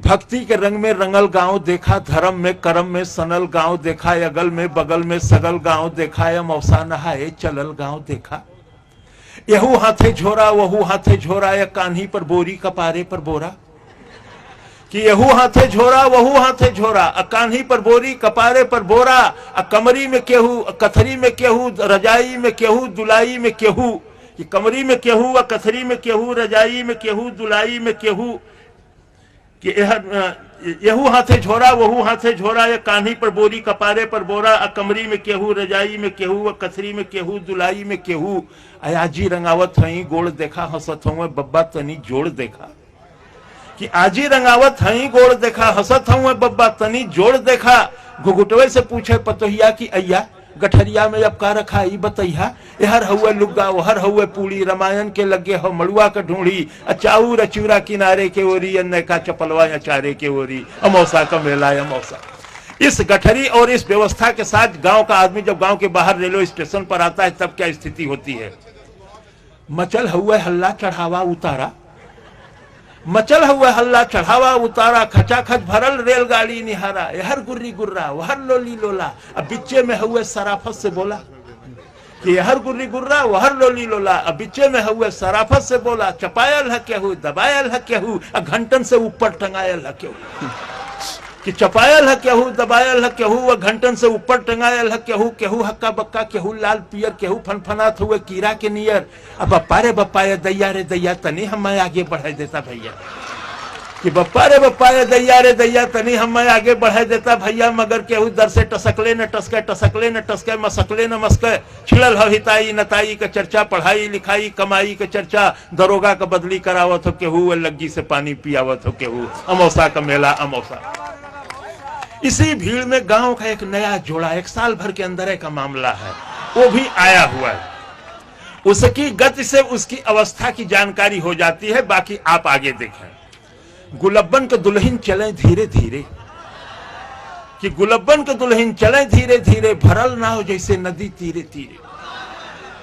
भक्ति के रंग में रंगल गांव देखा, धर्म में कर्म में सनल गांव देखा, अगल में बगल में सगल गांव देखा, या मौसा नहाए चलल गांव देखा। यहू हाथे झोरा वहू हाथे झोरा, या कान्ही पर बोरी कपारे पर बोरा। कि यहू हाथे झोरा वहू हाथे झोरा, कान्ही पर बोरी कपारे पर बोरा, कमरी में केहू कथरी में केहू, रजाई में केहू दुलाई में केहू। कि कमरी में केहू कथरी में केहू, रजाई में केहू दुलाई में केहू। कि यहू हाथे झोरा वहू हाथे झोरा, या कान्ही पर बोरी कपारे पर बोरा, कमरी में केहू रजाई में केहू, कथरी में केहू दुलाई में केहू। आजी रंगावत हई गोड़ देखा, हंसत हूँ बब्बा तनी जोड़ देखा। कि आजी रंगावत हई गोड़ देखा, हंसत हूँ बब्बा तनी जोड़ देखा। घुघुटवे से पूछे पतोहिया कि अय्या गठरिया में अब का रखा ई बतैया। हर हुए लुग्गा हर हुए पूड़ी, रामायण के लगे हो मड़ुआ का ढूंढी, अचाऊ रचूरा किनारे के ओरी, अन्य का चपलवा अचारे के ओरी, अमौसा का मेला अमौसा। इस गठरी और इस व्यवस्था के साथ गांव का आदमी जब गांव के बाहर रेलवे स्टेशन पर आता है तब क्या स्थिति होती है। मचल हुए हल्ला चढ़ावा उतारा, मचल हुए हल्ला चढ़ावा उतारा, खचाखच भरल रेलगाड़ी निहारा, हर गुर्री गुर्रा वहर लोली लोला। अब बिच्चे में हुए सराफत से बोला कि हर गुर्री गुर्रा वहर लोली लोला। अब बिच्चे में हुए सराफत से बोला, चपायल है केहू दबायल है केहू, घंटन से ऊपर टंगायल है केहू। कि चपायल है केहू दबायल है केहू, घंटन से ऊपर टंगायल है केहू। केहू हक्का बक्का केहू लाल पियर, केहू फनफनात हुए कीड़ा के नियर। अब बप्पा रे बप्पा ये दैया रे दैया तनी हमें आगे बढ़ा देता भैया। कि बप्पा रे दैया रे दैया तनी हमें आगे बढ़ा देता भैया। मगर केहू दर से टसकले न टसके, टसकले न टसके, मसकले न मसके। छिड़ल हो हिताई नताई का चर्चा, पढ़ाई लिखाई कमाई का चर्चा। दरोगा का बदली करावत हो केहू, लग्गी से पानी पियावत हो केहू, अमौसा का मेला अमौसा। इसी भीड़ में गांव का एक नया जोड़ा, एक साल भर के अंदर का मामला है, वो भी आया हुआ है। उसकी गति से उसकी अवस्था की जानकारी हो जाती है। बाकी आप आगे देखें। गुलब्बन के दुल्हन चले धीरे धीरे, कि गुलब्बन के दुल्हन चले धीरे धीरे, भरल नाव जैसे नदी तीरे तीरे।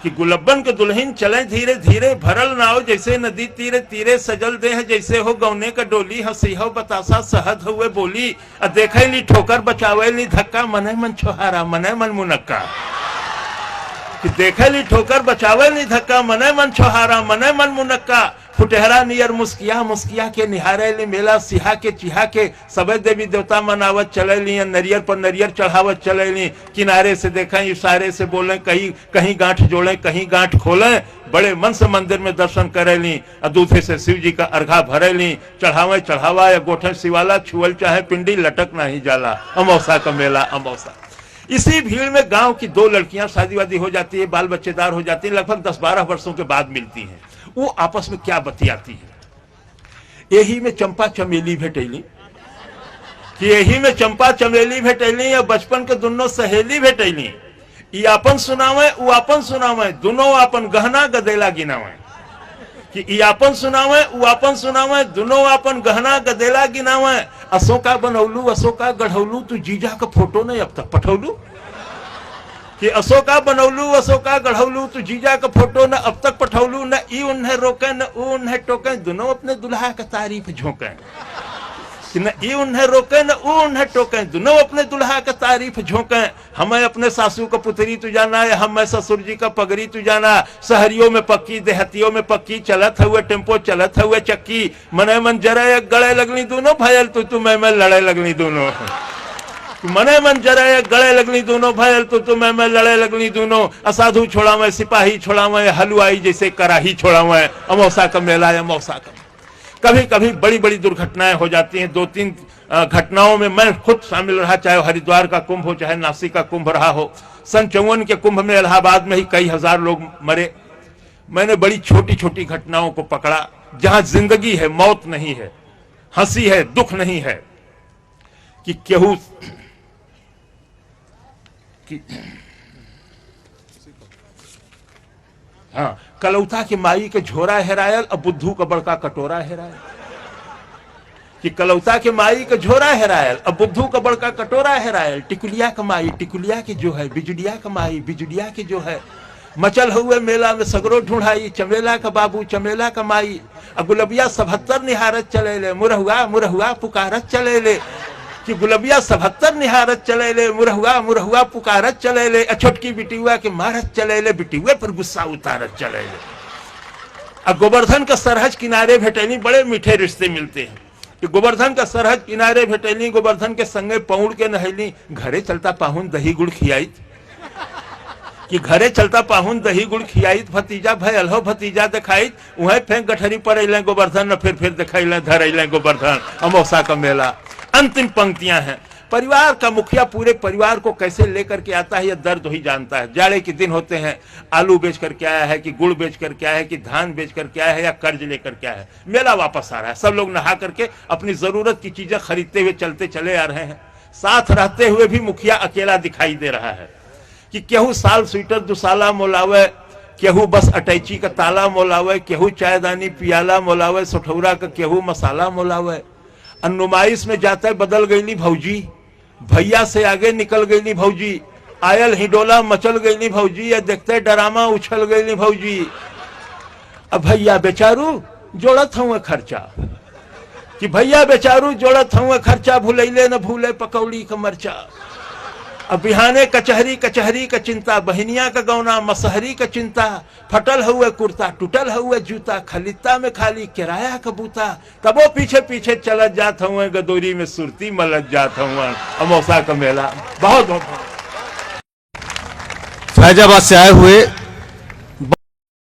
कि गुलब्बन के दुल्हन चले धीरे धीरे, भरल नाव जैसे नदी तीरे तीरे। सजल देह जैसे हो गौने का डोली, हंसी हो बतासा सहद हुए बोली। देखे ली ठोकर बचावे ली धक्का, मने मन छोहारा मने मन मुनक्का। कि देखे ली ठोकर बचावे ली धक्का, मने मन छोहारा मने मन मुनक्का। फुटहरा नियर मुस्किया मुस्किया के निहारे ली मेला, सिहा के चिहा के सबे देवी देवता मनावत चले ली। नरियर पर नरियर चढ़ावत चले ली, किनारे से देखें इशारे से बोलें, कहीं कहीं गांठ जोड़ें कहीं गांठ खोलें। बड़े मन से मंदिर में दर्शन करे ली, दूधे से शिव जी का अर्घा भरे ली। चढ़ावे चढ़ावा या गोठे शिवाला, छुअल चाहे पिंडी लटक नहीं जाला, अमौसा का मेला अमौसा। इसी भीड़ में गांव की दो लड़कियां शादी वादी हो जाती है, बाल बच्चेदार हो जाती है, लगभग 10-12 वर्षों के बाद मिलती हैं। वो आपस में क्या बतियाती है। यही में चंपा चमेली भेटैली, कि यही में चंपा चमेली भेटैली, या बचपन के दोनों सहेली भेटैली। ये अपन सुनावे वो अपन सुनावे, दोनों अपन गहना गदेला गिनावे। कि ये अपन सुनावे वो अपन सुनावे, दोनों अपन गहना गदेला गिनावे। अशोका बनौलू अशोका गढ़ौलू, तू जीजा का फोटो नहीं अब तक पठौलू। कि अशोका बनौलू अशोका गढ़ौलू, तू जीजा का फोटो न अब तक पठौलू। न ई उन्हें रोके न ऊ उन्हें टोके, दोनों अपने दुल्हा का तारीफ झोंके। कि न ई उन्हें रोके न ऊ उन्हें टोके, दोनों अपने दुल्हा का तारीफ झोंके। हमें अपने सासू का पुतरी तू जाना है, हमें ससुर जी का पगड़ी तू जाना। शहरियों में पक्की देहतियों में पक्की, चलत हुए टेम्पो चलत हुए चक्की। मने मन जरे गले लगनी दोनों, भयल तू मैं लड़े लगनी दोनों। मने मन जरे गले लगनी दोनों, भयल तो मैं लड़े लगनी दोनों। असाधु छोड़ा मैं सिपाही छोड़ा मैं, हलवाई जैसे कराही छोड़ा मैं, अमौसा का मेला अमौसा का। कभी कभी बड़ी बड़ी दुर्घटनाएं हो जाती हैं। 2-3 घटनाओं में मैं खुद शामिल रहा, चाहे हरिद्वार का कुंभ हो चाहे नासिक का कुंभ रहा हो। सन 54 के कुंभ में इलाहाबाद में ही कई हजार लोग मरे। मैंने बड़ी छोटी छोटी घटनाओं को पकड़ा, जहां जिंदगी है मौत नहीं है, हंसी है दुख नहीं है। कि केहू हाँ, कलौता के माई के झोरा हेरायल, अब बुद्धू का बड़का कटोरा हेरायल। कि कलौता के माई के झोरा हेरायल, अब बुद्धू का बड़का कटोरा हेरायल। टिकुलिया का माई टिकुलिया के जो है, बिजुलिया का माई बिजुलिया के जो है। मचल हुए मेला में सगरो ढूंढाई, चमेला का बाबू चमेला का माई, गुलबिया 77 निहारत चले ले, मुरहुआ मुरहुआ पुकारत चले ले, कि गुलबिया 77 निहारत चले ले, मुरहुआ मुरहुआ पुकारत चले ले, छोटकी बिटियुआ के मारत चले ले, बिटियुए पर गुस्सा उतारत चले ले। गोवर्धन का सरहज किनारे भेटैनी, बड़े मीठे रिश्ते मिलते हैं कि गोवर्धन का सरहज किनारे भेटैनी, गोवर्धन के संगे पौड़ के नहैली, घरे चलता पाहुन दही गुड़ खियाई, कि घरे चलता पाहुन दही गुड़ खियाई, भतीजा भयल हो भतीजा दिखाई, वहीं फेंक गठरी पर अल गोवर्धन न फिर दिखाई धर अल गोवर्धन, अमौसा का मेला। अंतिम पंक्तियां हैं, परिवार का मुखिया पूरे परिवार को कैसे लेकर के आता है, यह दर्द ही जानता है। जाड़े के दिन होते हैं, आलू बेच करके आया है कि गुड़ बेच करके आया है कि धान बेच करके आया है या कर्ज लेकर के आया है, मेला वापस आ रहा है, सब लोग नहा करके अपनी जरूरत की चीजें खरीदते हुए चलते चले आ रहे हैं। साथ रहते हुए भी मुखिया अकेला दिखाई दे रहा है कि केहू साल स्वेटर दुसाला मोलावे, केहू बस अटैची का ताला मोलावे, केहू चायदानी पियाला मोलावे, सठौरा का केहू मसाला मोलावे। नुमाइश में जाते बदल गईली भौजी, भैया से आगे निकल गईली भौजी, आयल हिडोला मचल गईली भौजी, या देखते डरामा उछल गईली भौजी। अब भैया बेचारू जोड़त हुए खर्चा, कि भैया बेचारू जोड़त हुए खर्चा, भूलैले न भूले पकौड़ी का मरचा। अब बिहाने कचहरी कचहरी का चिंता, बहनिया का गौना मसहरी का चिंता, फटल हुए कुर्ता टूटल हुए जूता, खलिता में खाली किराया का बूता, तबो पीछे पीछे चलत जात हुए, गदोरी में सुरती मलत जात हुए, अमौसा का मेला। बहुत बहुत फैजाबाद से आए हुए